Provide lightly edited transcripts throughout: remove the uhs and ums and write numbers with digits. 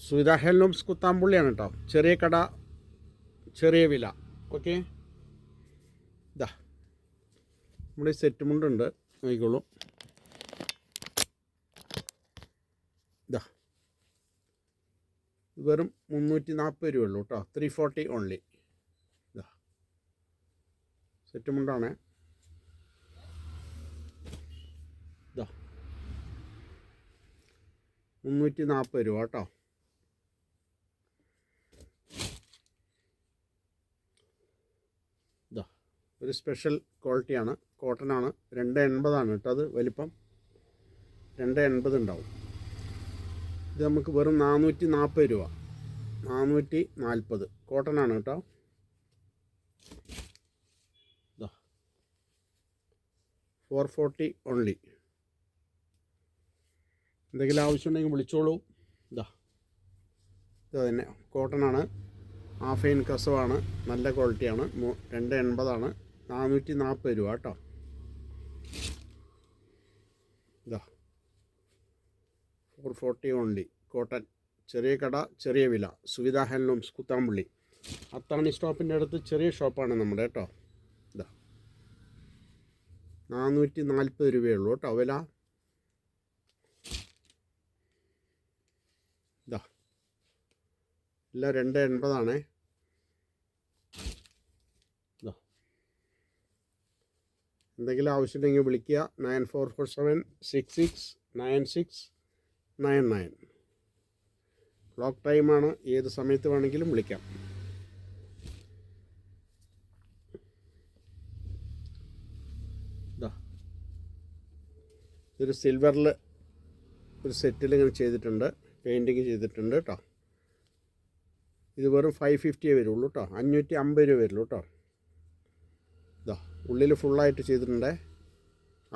Suvidha handlooms കുത്താമ്പുള്ളിയാണ് കേട്ടോ. ചെറിയ കട, ചെറിയ വില. ഓക്കെ, ഇതാ നമ്മുടെ ഈ സെറ്റ് മുണ്ടുണ്ട്, നോക്കിക്കോളൂ. ഇതാ വെറും 340 രൂപ ഉള്ളൂ കേട്ടോ. 340 ഓൺലി. ഇതാ സെറ്റ് മുണ്ടാണ്. ഇതാ 340 രൂപ കേട്ടോ. ഇതാ ഒരു സ്പെഷ്യൽ ക്വാളിറ്റിയാണ്, കോട്ടനാണ്. 280 കേട്ടോ. അത് വലിപ്പം 280 ഉണ്ടാവും. ഇത് നമുക്ക് വെറും 440 രൂപ. 440 കോട്ടനാണ് കേട്ടോ. ഇതാ 440 ഓൺലി. എന്തെങ്കിലും ആവശ്യമുണ്ടെങ്കിൽ വിളിച്ചോളൂ. ഇതാ ഇത് തന്നെ കോട്ടനാണ്, ഹാഫ് ഇൻ കസവാണ്, നല്ല ക്വാളിറ്റിയാണ്. 280 440 രൂപ കേട്ടോ. ഇതാ 440 ഓൺലി കോട്ടൺ. ചെറിയ കട, ചെറിയ വില. സുവിധ ഹാൻഡ്ലൂംസ് കുത്താമ്പുള്ളി. അത്താണി സ്റ്റോപ്പിൻ്റെ അടുത്ത് ചെറിയ ഷോപ്പാണ് നമ്മുടെ കേട്ടോ. ഇതാ 440 രൂപയേ ഉള്ളൂ കേട്ടോ വില. ഇതാ എല്ലാം 280. ഇതാ എന്തെങ്കിലും ആവശ്യമുണ്ടെങ്കിൽ വിളിക്കുക. 9447669699. ക്ലോക്ക് ടൈമാണ്, ഏത് സമയത്ത് വേണമെങ്കിലും വിളിക്കാം. ഇതാ ഇതൊരു സിൽവറിൽ ഒരു സെറ്റിൽ ഇങ്ങനെ ചെയ്തിട്ടുണ്ട്, പെയിൻറ്റിങ് ചെയ്തിട്ടുണ്ട് കേട്ടോ. ഇത് വെറും 550 വരുള്ളൂ കേട്ടോ. 550 രൂപ വരുള്ളൂ കേട്ടോ. ഇതാ ഉള്ളിൽ ഫുള്ളായിട്ട് ചെയ്തിട്ടുണ്ട്.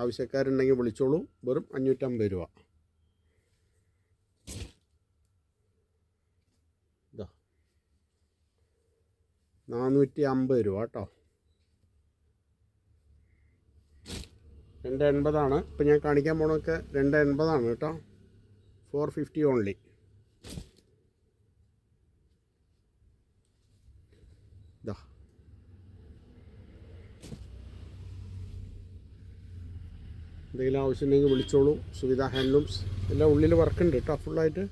ആവശ്യക്കാരുണ്ടെങ്കിൽ വിളിച്ചോളൂ. വെറും 550 രൂപ. ഇതാ 450 രൂപ കേട്ടോ. 280. ഇപ്പം ഞാൻ കാണിക്കാൻ പോണതൊക്കെ 280 കേട്ടോ. 450 ഓൺലി. ഇതാ എന്തെങ്കിലും ആവശ്യമുണ്ടെങ്കിൽ വിളിച്ചോളൂ. സുവിധ ഹാൻഡ്ലൂംസ്. എല്ലാം ഉള്ളിൽ വർക്കുണ്ട് കേട്ടോ, ഫുള്ളായിട്ട്.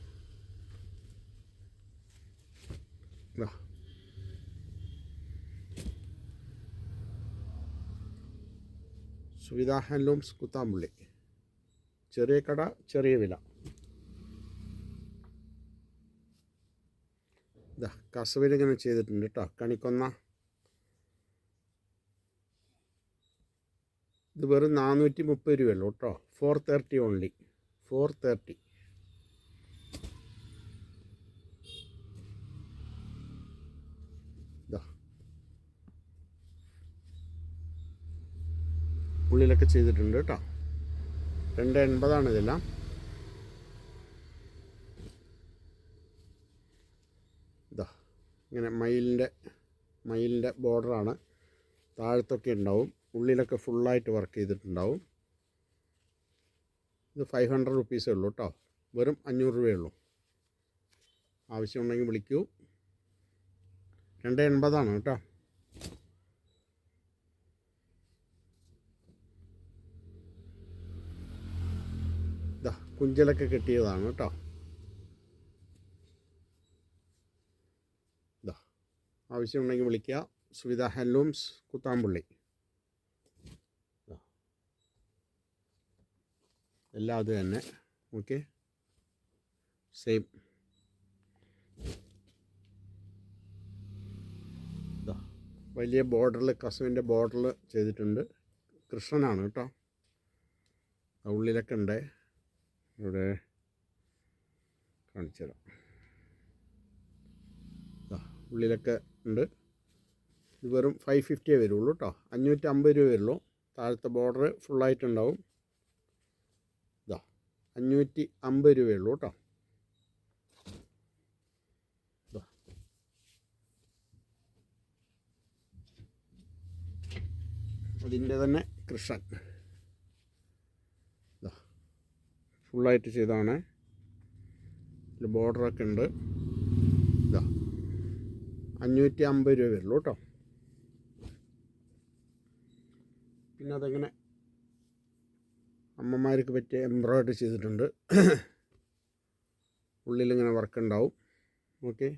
ഇതാ സുവിധ ഹാൻഡ്ലൂംസ് കുത്താമ്പുള്ളി. ചെറിയ കട, ചെറിയ വില. ഇതാ കസവിൽ ഇങ്ങനെ ചെയ്തിട്ടുണ്ട് കേട്ടോ. കണിക്കൊന്ന. ഇത് വെറും 430 രൂപയുള്ളൂ കേട്ടോ. 430 ഓൺലി. 430. ഇതാ ഉള്ളിലൊക്കെ ചെയ്തിട്ടുണ്ട് കേട്ടോ. 280 ഇതെല്ലാം. ഇതാ ഇങ്ങനെ മയിലിൻ്റെ ബോർഡറാണ്. താഴത്തൊക്കെ ഉണ്ടാവും, ഉള്ളിലൊക്കെ ഫുള്ളായിട്ട് വർക്ക് ചെയ്തിട്ടുണ്ടാവും. ഇത് 500 റുപ്പീസേ ഉള്ളൂ കേട്ടോ. വെറും 500 രൂപയേ ഉള്ളൂ. ആവശ്യമുണ്ടെങ്കിൽ വിളിക്കൂ. 280 കേട്ടോ. ഇതാ കുഞ്ചലൊക്കെ കെട്ടിയതാണ് കേട്ടോ. ഇതാ ആവശ്യമുണ്ടെങ്കിൽ വിളിക്കുക. സുവിധ ഹാൻഡ്ലൂംസ് കുത്താമ്പുള്ളി. എല്ലാം അത് തന്നെ. Okay, same. ഇതാ വലിയ ബോർഡറിൽ, കസവിൻ്റെ ബോർഡറിൽ ചെയ്തിട്ടുണ്ട്. കൃഷ്ണനാണ് കേട്ടോ. ഉള്ളിലൊക്കെ ഉണ്ട്. ഇവിടെ കാണിച്ചു തരാം. ഉള്ളിലൊക്കെ ഉണ്ട്. ഇത് വെറും 550 വരുള്ളൂ കേട്ടോ. 550 രൂപ വരുള്ളൂ. താഴത്തെ ബോർഡർ ഫുള്ളായിട്ടുണ്ടാവും. ഇതാ 550 രൂപയുള്ളൂ കേട്ടോ. ഇതാ അതിൻ്റെ തന്നെ കൃഷ്ണൻ. ഇതാ ഫുള്ളായിട്ട് ചെയ്താണ്. ഇതിൽ ബോർഡറൊക്കെ ഉണ്ട്. ഇതാ 550 രൂപ വരുള്ളൂ കേട്ടോ. പിന്നെ അതങ്ങനെ അമ്മമാർക്ക് പറ്റിയ എംബ്രോയ്ഡറി ചെയ്തിട്ടുണ്ട്. ഉള്ളിലിങ്ങനെ വർക്ക് ഉണ്ടാവും. ഓക്കെ,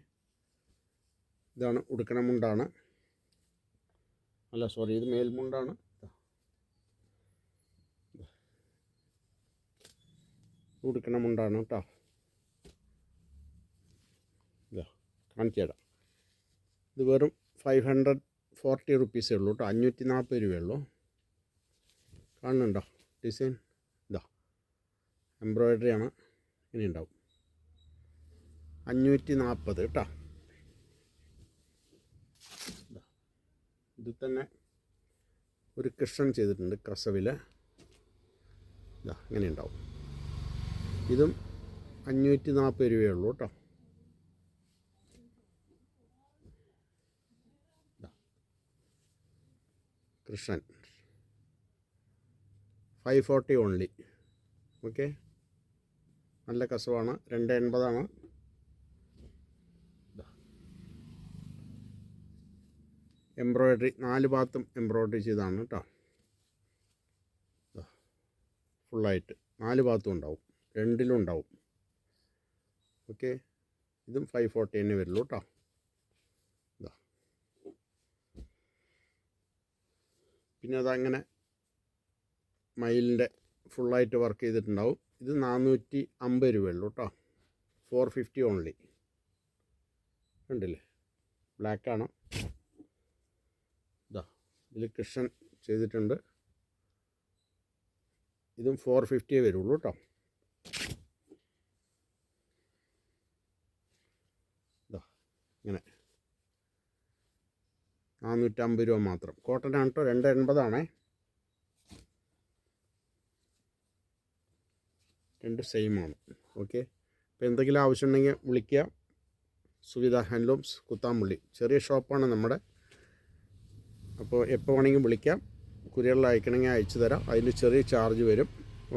ഇതാണ് ഉടുക്കണ മുണ്ടാണ്. അല്ല സോറി, ഇത് മേൽമുണ്ടാണ്. ഉടുക്കണ മുണ്ടാണ് കേട്ടോ. ഇതാ കാണിച്ചു തരാം. ഇത് വെറും 540 റുപ്പീസേ ഉള്ളൂ കേട്ടോ. 540 രൂപയുള്ളൂ. കാണുന്നുണ്ടോ ഡിസൈൻ? ഇതാ എംബ്രോയ്ഡറി ആണ്, ഇങ്ങനെ ഉണ്ടാവും. 540 കേട്ടോ. ഇതിൽ തന്നെ ഒരു കൃഷ്ണൻ ചെയ്തിട്ടുണ്ട് കസവിൽ. ഇതാ ഇങ്ങനെ ഉണ്ടാവും. ഇതും 540 രൂപയേ ഉള്ളൂ കേട്ടോ. കൃഷ്ണൻ 540 ഓൺലി. ഓക്കെ, നല്ല കസവാണ്. 280 എംബ്രോയ്ഡറി 4 ഭാഗത്തും എംബ്രോയ്ഡറി ചെയ്താണ് കേട്ടോ. ഫുള്ളായിട്ട് 4 ഭാഗത്തും ഉണ്ടാവും, 2ലും ഉണ്ടാവും. ഓക്കെ, ഇതും 540 തന്നെ വരുള്ളൂ കേട്ടോ. പിന്നെ അതങ്ങനെ മയിലിൻ്റെ ഫുള്ളായിട്ട് വർക്ക് ചെയ്തിട്ടുണ്ടാവും. ഇത് 450 രൂപയുള്ളൂ കേട്ടോ. 450 ഓൺലി. കണ്ടില്ലേ, ബ്ലാക്കാണ്. ഇതാ ഇതിൽ കൃഷ്ണൻ ചെയ്തിട്ടുണ്ട്. ഇതും 450 വരുള്ളൂ കേട്ടോ. ഇതാ ഇങ്ങനെ 450 രൂപ മാത്രം. കോട്ടനാണ് കേട്ടോ. 280 രണ്ട് സെയിമാണ്. ഓക്കെ, അപ്പോൾ എന്തെങ്കിലും ആവശ്യമുണ്ടെങ്കിൽ വിളിക്കുക. സുവിധ ഹാൻഡ്ലൂംസ്, കുത്താമ്പുള്ളി. ചെറിയ ഷോപ്പാണ് നമ്മുടെ. അപ്പോൾ എപ്പോൾ വേണമെങ്കിലും വിളിക്കാം. കുരിയറിൽ അയക്കണമെങ്കിൽ അയച്ചു തരാം. അതിന് ചെറിയ ചാർജ് വരും.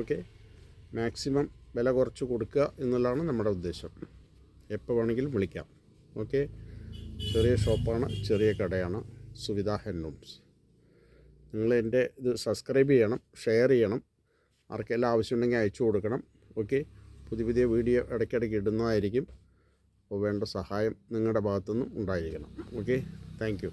ഓക്കെ, മാക്സിമം വില കുറച്ച് കൊടുക്കുക എന്നുള്ളതാണ് നമ്മുടെ ഉദ്ദേശം. എപ്പോൾ വേണമെങ്കിലും വിളിക്കാം. ഓക്കെ, ചെറിയ ഷോപ്പാണ്, ചെറിയ കടയാണ് സുവിധ ഹാൻഡ്ലൂംസ്. നിങ്ങൾ എൻ്റെ ഇത് സബ്സ്ക്രൈബ് ചെയ്യണം, ഷെയർ ചെയ്യണം. ആർക്കെല്ലാം ആവശ്യമുണ്ടെങ്കിൽ അയച്ചു കൊടുക്കണം. ഓക്കെ, പുതിയ വീഡിയോ ഇടയ്ക്കിടയ്ക്ക് ഇടുന്നതായിരിക്കും. അപ്പോൾ വേണ്ട സഹായം നിങ്ങളുടെ ഭാഗത്തുനിന്നും ഉണ്ടായിരിക്കണം. Okay, thank you.